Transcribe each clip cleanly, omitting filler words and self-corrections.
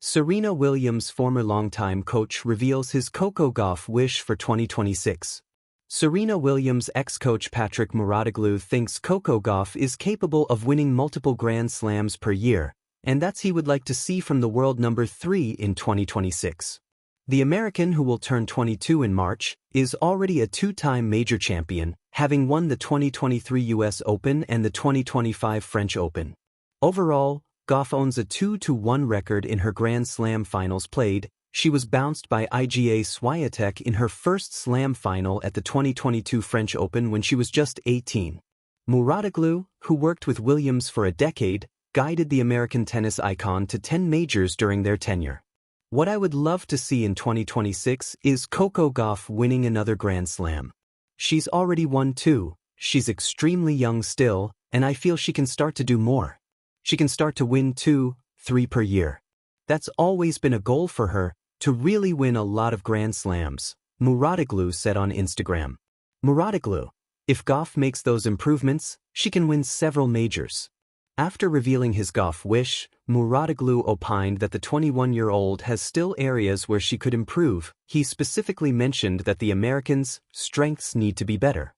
Serena Williams' former longtime coach reveals his Coco Gauff wish for 2026. Serena Williams' ex-coach Patrick Mouratoglou thinks Coco Gauff is capable of winning multiple Grand Slams per year, and that's he would like to see from the world number 3 in 2026. The American, who will turn 22 in March, is already a two-time major champion, having won the 2023 US Open and the 2025 French Open. Overall, Gauff owns a 2-1 record in her Grand Slam finals played. She was bounced by Iga Swiatek in her first Slam final at the 2022 French Open when she was just 18. Mouratoglou, who worked with Williams for a decade, guided the American tennis icon to 10 majors during their tenure. What I would love to see in 2026 is Coco Gauff winning another Grand Slam. She's already won 2, she's extremely young still, and I feel she can start to do more. She can start to win 2, 3 per year. That's always been a goal for her, to really win a lot of Grand Slams, Mouratoglou said on Instagram. Mouratoglou: if Gauff makes those improvements, she can win several majors. After revealing his Gauff wish, Mouratoglou opined that the 21-year-old has still areas where she could improve. He specifically mentioned that the American's strengths need to be better.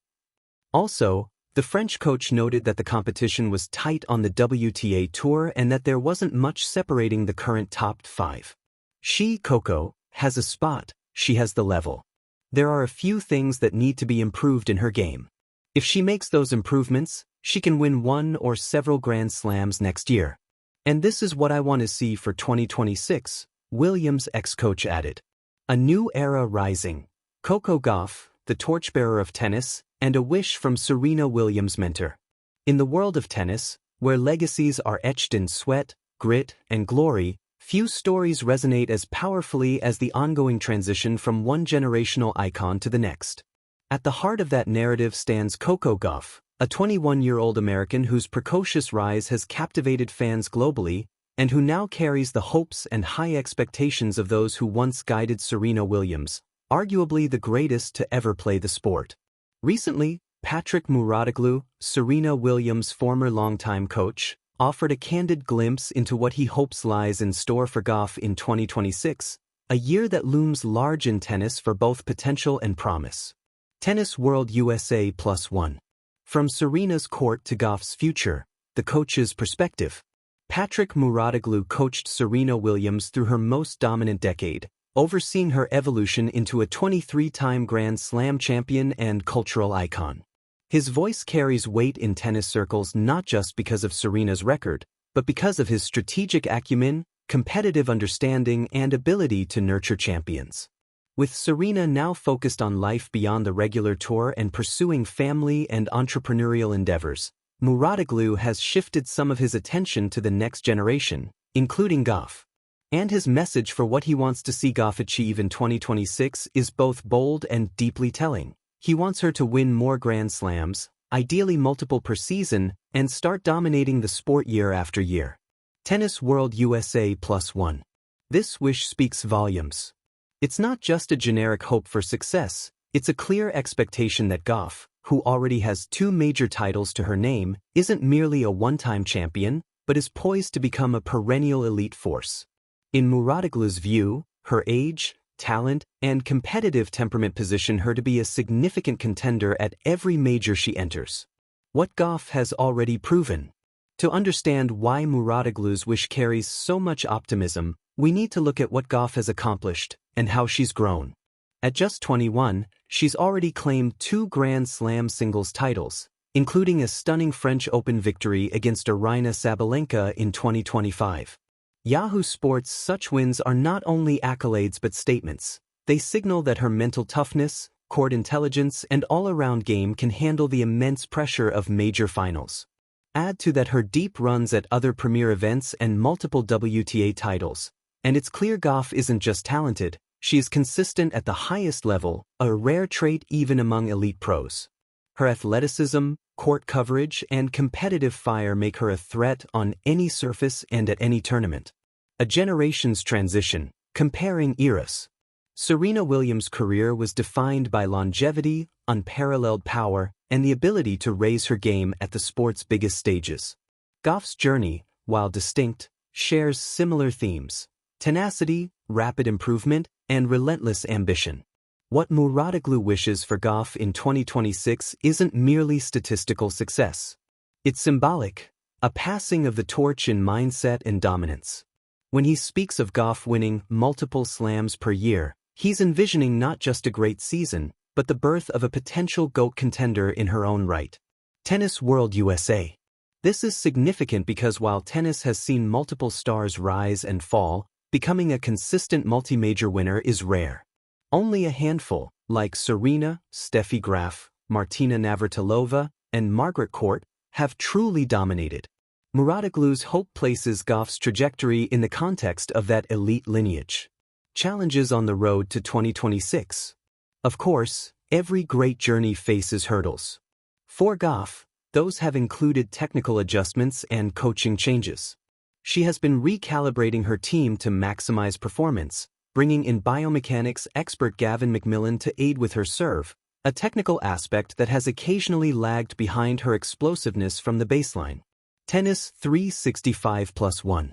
Also, the French coach noted that the competition was tight on the WTA Tour and that there wasn't much separating the current top 5. She, Coco, has a spot, she has the level. There are a few things that need to be improved in her game. If she makes those improvements, she can win one or several Grand Slams next year. And this is what I want to see for 2026, Williams' ex-coach added. A new era rising. Coco Gauff, the torchbearer of tennis, and a wish from Serena Williams' mentor. In the world of tennis, where legacies are etched in sweat, grit, and glory, few stories resonate as powerfully as the ongoing transition from one generational icon to the next. At the heart of that narrative stands Coco Gauff, a 21-year-old American whose precocious rise has captivated fans globally, and who now carries the hopes and high expectations of those who once guided Serena Williams, arguably the greatest to ever play the sport. Recently, Patrick Mouratoglou, Serena Williams' former longtime coach, offered a candid glimpse into what he hopes lies in store for Gauff in 2026, a year that looms large in tennis for both potential and promise. Tennis World USA +1. From Serena's court to Gauff's future, the coach's perspective. Patrick Mouratoglou coached Serena Williams through her most dominant decade, overseeing her evolution into a 23-time Grand Slam champion and cultural icon. His voice carries weight in tennis circles not just because of Serena's record, but because of his strategic acumen, competitive understanding, and ability to nurture champions. With Serena now focused on life beyond the regular tour and pursuing family and entrepreneurial endeavors, Mouratoglou has shifted some of his attention to the next generation, including Gauff. And his message for what he wants to see Gauff achieve in 2026 is both bold and deeply telling. He wants her to win more Grand Slams, ideally multiple per season, and start dominating the sport year after year. Tennis World USA +1. This wish speaks volumes. It's not just a generic hope for success, it's a clear expectation that Gauff, who already has 2 major titles to her name, isn't merely a one-time champion, but is poised to become a perennial elite force. In Mouratoglou's view, her age, talent, and competitive temperament position her to be a significant contender at every major she enters. What Gauff has already proven. To understand why Mouratoglou's wish carries so much optimism, we need to look at what Gauff has accomplished and how she's grown. At just 21, she's already claimed 2 Grand Slam singles titles, including a stunning French Open victory against Aryna Sabalenka in 2025. Yahoo Sports' such wins are not only accolades but statements. They signal that her mental toughness, court intelligence, and all-around game can handle the immense pressure of major finals. Add to that her deep runs at other premier events and multiple WTA titles, and it's clear Gauff isn't just talented, she is consistent at the highest level, a rare trait even among elite pros. Her athleticism, court coverage, and competitive fire make her a threat on any surface and at any tournament. A generation's transition, comparing eras. Serena Williams' career was defined by longevity, unparalleled power, and the ability to raise her game at the sport's biggest stages. Gauff's journey, while distinct, shares similar themes. tenacity, rapid improvement, and relentless ambition. What Muratoglu wishes for Gauff in 2026 isn't merely statistical success. It's symbolic, a passing of the torch in mindset and dominance. When he speaks of Gauff winning multiple slams per year, he's envisioning not just a great season, but the birth of a potential GOAT contender in her own right. Tennis World USA. This is significant because while tennis has seen multiple stars rise and fall, becoming a consistent multi-major winner is rare. Only a handful, like Serena, Steffi Graf, Martina Navratilova, and Margaret Court, have truly dominated. Muratoglu's hope places Gauff's trajectory in the context of that elite lineage. Challenges on the road to 2026. Of course, every great journey faces hurdles. For Gauff, those have included technical adjustments and coaching changes. She has been recalibrating her team to maximize performance, bringing in biomechanics expert Gavin McMillan to aid with her serve, a technical aspect that has occasionally lagged behind her explosiveness from the baseline. Tennis 365+1.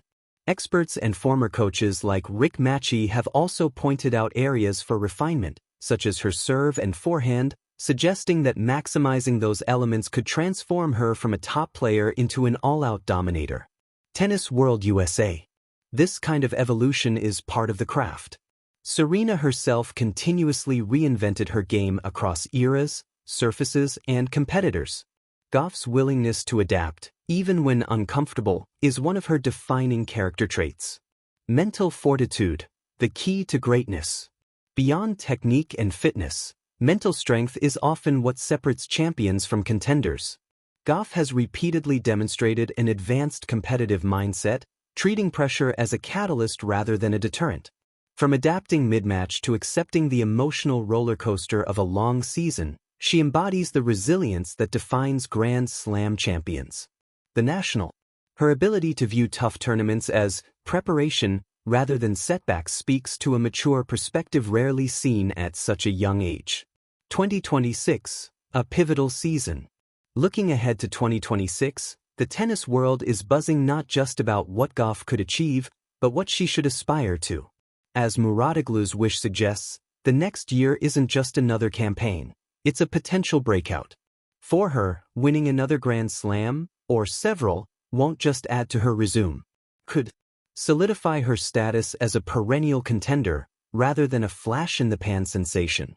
Experts and former coaches like Rick Matchy have also pointed out areas for refinement, such as her serve and forehand, suggesting that maximizing those elements could transform her from a top player into an all-out dominator. Tennis World USA. This kind of evolution is part of the craft. Serena herself continuously reinvented her game across eras, surfaces, and competitors. Gauff's willingness to adapt, even when uncomfortable, is one of her defining character traits. Mental fortitude, the key to greatness. Beyond technique and fitness, mental strength is often what separates champions from contenders. Gauff has repeatedly demonstrated an advanced competitive mindset, treating pressure as a catalyst rather than a deterrent. From adapting mid-match to accepting the emotional roller coaster of a long season, she embodies the resilience that defines Grand Slam champions. The national. Her ability to view tough tournaments as preparation rather than setbacks speaks to a mature perspective rarely seen at such a young age. 2026, a pivotal season. Looking ahead to 2026, the tennis world is buzzing not just about what Gauff could achieve, but what she should aspire to. As Muratoglu's wish suggests, the next year isn't just another campaign, it's a potential breakout. For her, winning another Grand Slam, or several, won't just add to her resume. Could solidify her status as a perennial contender, rather than a flash-in-the-pan sensation.